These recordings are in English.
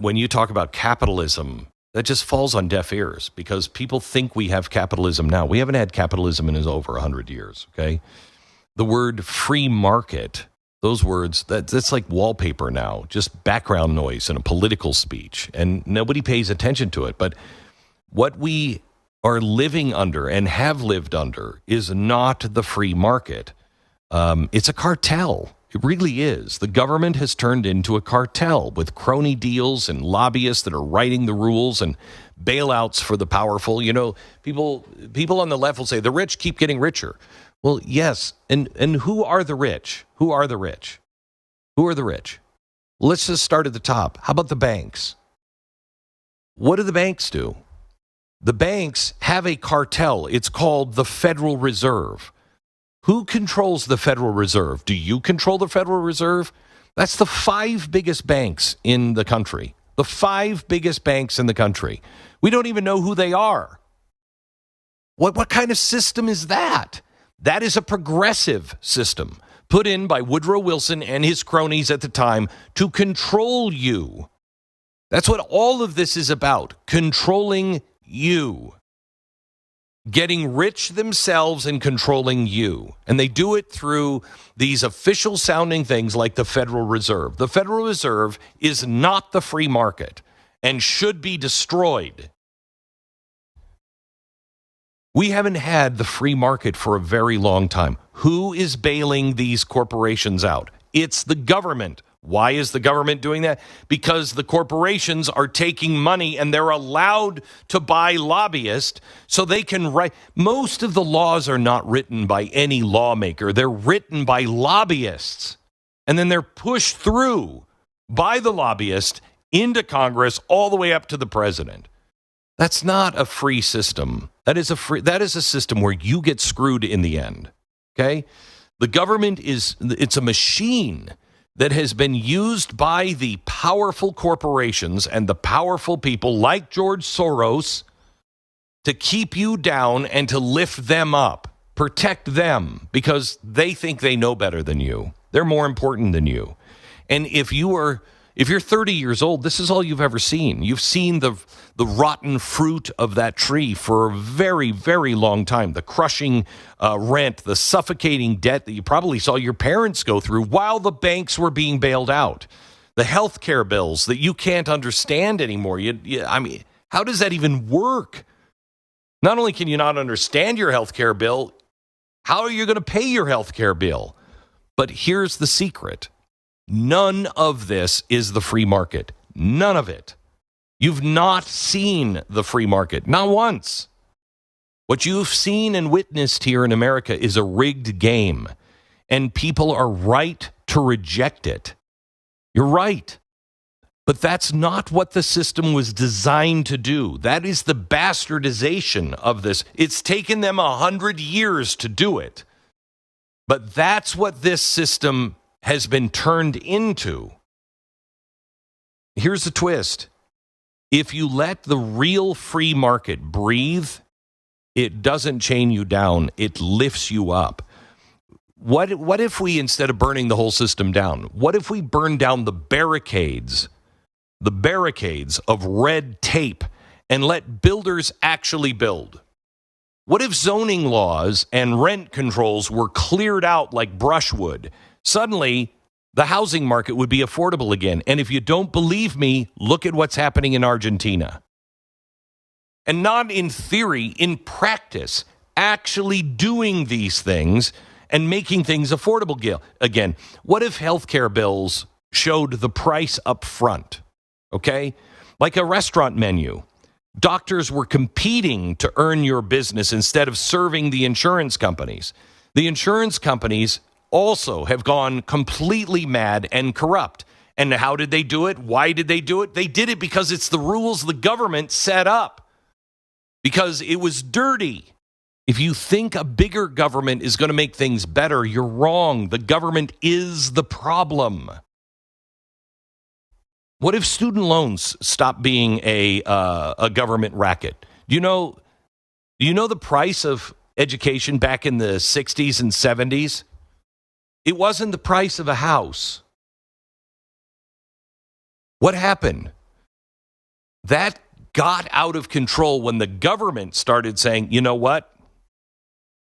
when you talk about capitalism, that just falls on deaf ears because people think we have capitalism now. We haven't had capitalism in over 100 years, okay? The word free market, those words, that's like wallpaper now, just background noise in a political speech, and nobody pays attention to it. But what we are living under and have lived under is not the free market. It's a cartel. It really is. The government has turned into a cartel with crony deals and lobbyists that are writing the rules and bailouts for the powerful. You know, people on the left will say the rich keep getting richer. Well, yes. And who are the rich? Who are the rich? Who are the rich? Let's just start at the top. How about the banks? What do the banks do? The banks have a cartel. It's called the Federal Reserve. Who controls the Federal Reserve? Do you control the Federal Reserve? That's the 5 biggest banks in the country. The 5 biggest banks in the country. We don't even know who they are. What kind of system is that? That is a progressive system put in by Woodrow Wilson and his cronies at the time to control you. That's what all of this is about, controlling you. Getting rich themselves and controlling you. And they do it through these official sounding things like the Federal Reserve. The Federal Reserve is not the free market and should be destroyed. We haven't had the free market for a very long time. Who is bailing these corporations out? It's the government. Why is the government doing that? Because the corporations are taking money and they're allowed to buy lobbyists so they can write. Most of the laws are not written by any lawmaker. They're written by lobbyists. And then they're pushed through by the lobbyist into Congress all the way up to the president. That's not a free system. That is a system where you get screwed in the end. Okay? The government it's a machine that has been used by the powerful corporations and the powerful people like George Soros to keep you down and to lift them up, protect them, because they think they know better than you. They're more important than you. And if you're 30 years old, this is all you've ever seen. You've seen the rotten fruit of that tree for a very, very long time. The crushing rent, the suffocating debt that you probably saw your parents go through while the banks were being bailed out. The health care bills that you can't understand anymore. I mean, how does that even work? Not only can you not understand your health care bill, how are you going to pay your health care bill? But here's the secret. None of this is the free market. None of it. You've not seen the free market, not once. What you've seen and witnessed here in America is a rigged game, and people are right to reject it. You're right. But that's not what the system was designed to do. That is the bastardization of this. It's taken them 100 years to do it. But that's what this system has been turned into. Here's the twist. If you let the real free market breathe, it doesn't chain you down. It lifts you up. What if we, instead of burning the whole system down, what if we burn down the barricades of red tape and let builders actually build? What if zoning laws and rent controls were cleared out like brushwood? Suddenly, the housing market would be affordable again. And if you don't believe me, look at what's happening in Argentina. And not in theory, in practice, actually doing these things and making things affordable again. What if healthcare bills showed the price up front? Okay? Like a restaurant menu. Doctors were competing to earn your business instead of serving the insurance companies. The insurance companies also have gone completely mad and corrupt. And how did they do it? Why did they do it? They did it because it's the rules the government set up. Because it was dirty. If you think a bigger government is going to make things better, you're wrong. The government is the problem. What if student loans stop being a government racket? Do you know the price of education back in the 60s and 70s? It wasn't the price of a house. What happened? That got out of control when the government started saying, you know what?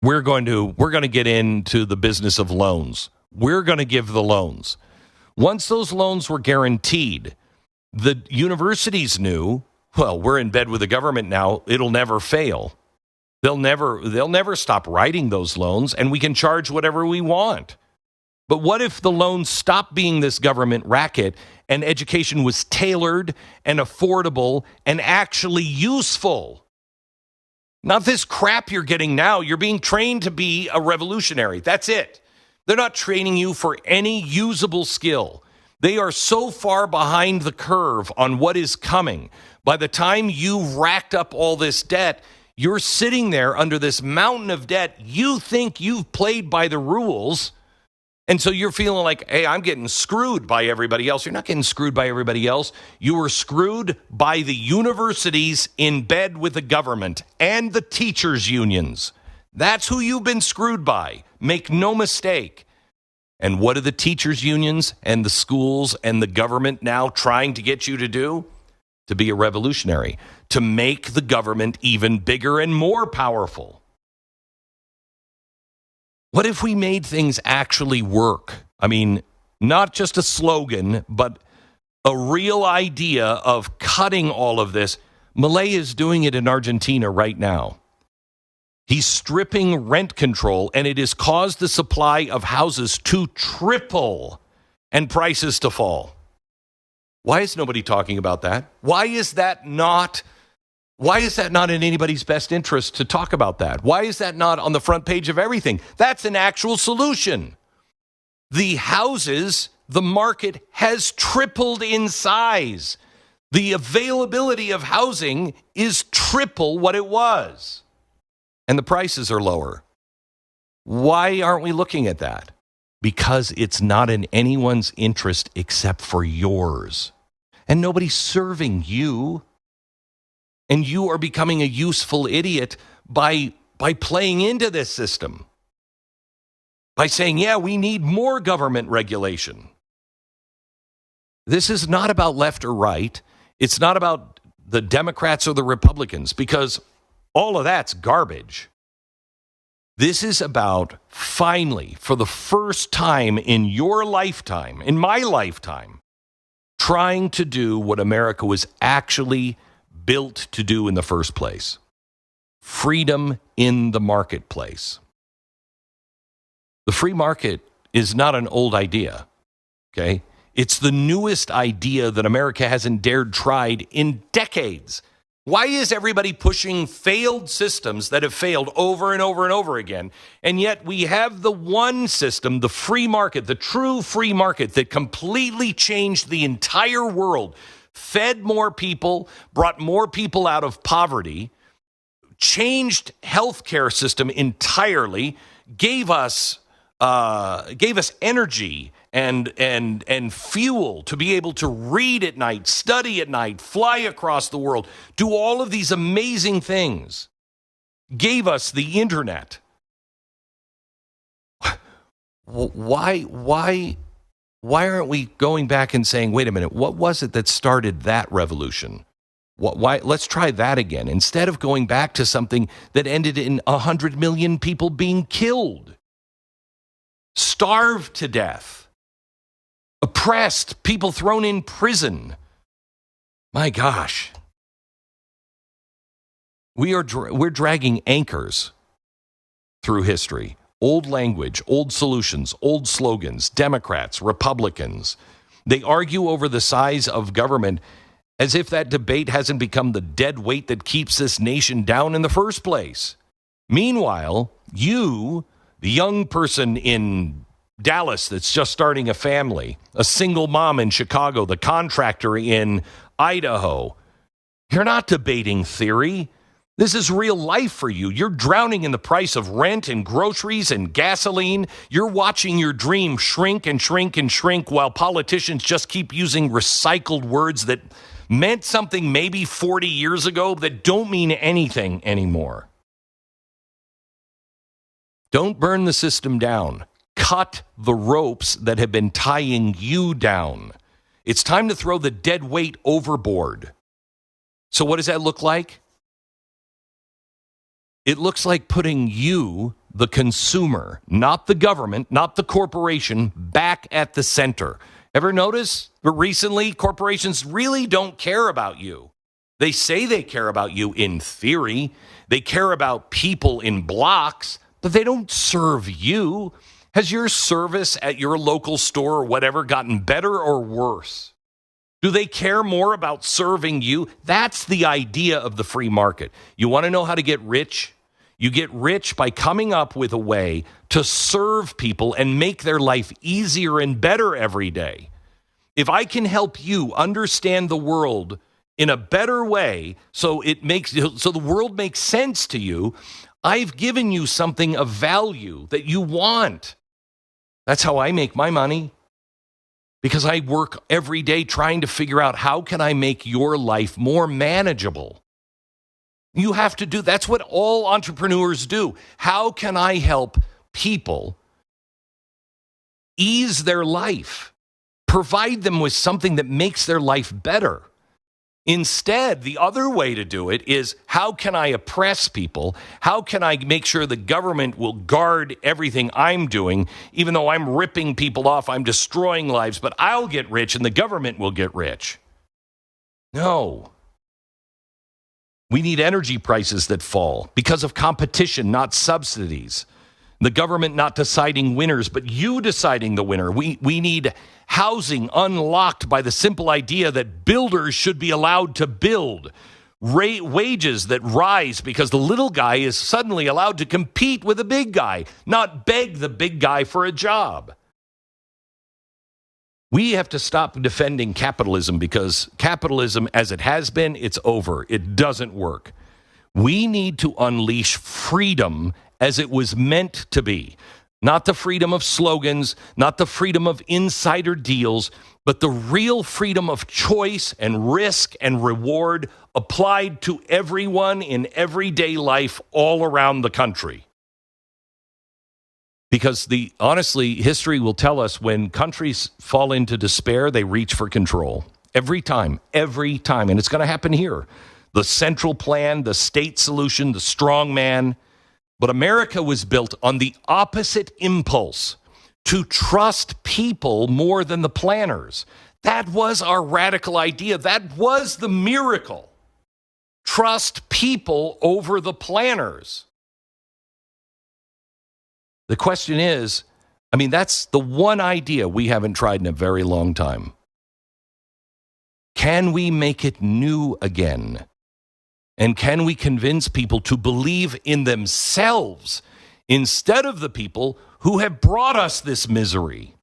We're going to get into the business of loans. We're going to give the loans. Once those loans were guaranteed, the universities knew, well, we're in bed with the government now. It'll never fail. They'll never stop writing those loans, and we can charge whatever we want. But what if the loans stopped being this government racket and education was tailored and affordable and actually useful? Not this crap you're getting now. You're being trained to be a revolutionary. That's it. They're not training you for any usable skill. They are so far behind the curve on what is coming. By the time you've racked up all this debt, you're sitting there under this mountain of debt. You think you've played by the rules, and so you're feeling like, hey, I'm getting screwed by everybody else. You're not getting screwed by everybody else. You were screwed by the universities in bed with the government and the teachers' unions. That's who you've been screwed by. Make no mistake. And what are the teachers' unions and the schools and the government now trying to get you to do? To be a revolutionary, to make the government even bigger and more powerful. What if we made things actually work? I mean, not just a slogan, but a real idea of cutting all of this. Milei is doing it in Argentina right now. He's stripping rent control, and it has caused the supply of houses to triple and prices to fall. Why is nobody talking about that? Why is that not in anybody's best interest to talk about that? Why is that not on the front page of everything? That's an actual solution. The houses, the market has tripled in size. The availability of housing is triple what it was. And the prices are lower. Why aren't we looking at that? Because it's not in anyone's interest except for yours. And nobody's serving you. And you are becoming a useful idiot by playing into this system. By saying, yeah, we need more government regulation. This is not about left or right. It's not about the Democrats or the Republicans, because all of that's garbage. This is about, finally, for the first time in your lifetime, in my lifetime, trying to do what America was actually built to do in the first place. Freedom in the marketplace. The free market is not an old idea, okay? It's the newest idea that America hasn't dared tried in decades. Why is everybody pushing failed systems that have failed over and over and over again? And yet we have the one system, the free market, the true free market that completely changed the entire world, fed more people, brought more people out of poverty, changed healthcare system entirely, gave us energy and fuel to be able to read at night, study at night, fly across the world, do all of these amazing things. Gave us the internet. Why aren't we going back and saying, wait a minute, what was it that started that revolution? Why? Let's try that again, instead of going back to something that ended in 100 million people being killed, starved to death, oppressed, people thrown in prison. My gosh. We're dragging anchors through history. Old language, old solutions, old slogans, Democrats, Republicans. They argue over the size of government as if that debate hasn't become the dead weight that keeps this nation down in the first place. Meanwhile, you, the young person in Dallas that's just starting a family, a single mom in Chicago, the contractor in Idaho, you're not debating theory. This is real life for you. You're drowning in the price of rent and groceries and gasoline. You're watching your dream shrink and shrink and shrink while politicians just keep using recycled words that meant something maybe 40 years ago that don't mean anything anymore. Don't burn the system down. Cut the ropes that have been tying you down. It's time to throw the dead weight overboard. So what does that look like? It looks like putting you, the consumer, not the government, not the corporation, back at the center. Ever notice? But recently, corporations really don't care about you. They say they care about you in theory. They care about people in blocks, but they don't serve you. Has your service at your local store or whatever gotten better or worse? Do they care more about serving you? That's the idea of the free market. You want to know how to get rich? You get rich by coming up with a way to serve people and make their life easier and better every day. If I can help you understand the world in a better way so the world makes sense to you, I've given you something of value that you want. That's how I make my money. Because I work every day trying to figure out how can I make your life more manageable. You have to do, that's what all entrepreneurs do. How can I help people ease their life, provide them with something that makes their life better? Instead, the other way to do it is how can I oppress people? How can I make sure the government will guard everything I'm doing, even though I'm ripping people off, I'm destroying lives, but I'll get rich and the government will get rich? No. We need energy prices that fall because of competition, not subsidies. The government not deciding winners, but you deciding the winner. We need housing unlocked by the simple idea that builders should be allowed to build. Wages that rise because the little guy is suddenly allowed to compete with the big guy, not beg the big guy for a job. We have to stop defending capitalism because capitalism, as it has been, it's over. It doesn't work. We need to unleash freedom as it was meant to be. Not the freedom of slogans, not the freedom of insider deals, but the real freedom of choice and risk and reward applied to everyone in everyday life all around the country. Because honestly, history will tell us when countries fall into despair, they reach for control. Every time. And it's going to happen here. The central plan, the state solution, the strong man. But America was built on the opposite impulse, to trust people more than the planners. That was our radical idea. That was the miracle. Trust people over the planners. The question is, that's the one idea we haven't tried in a very long time. Can we make it new again? And can we convince people to believe in themselves instead of the people who have brought us this misery?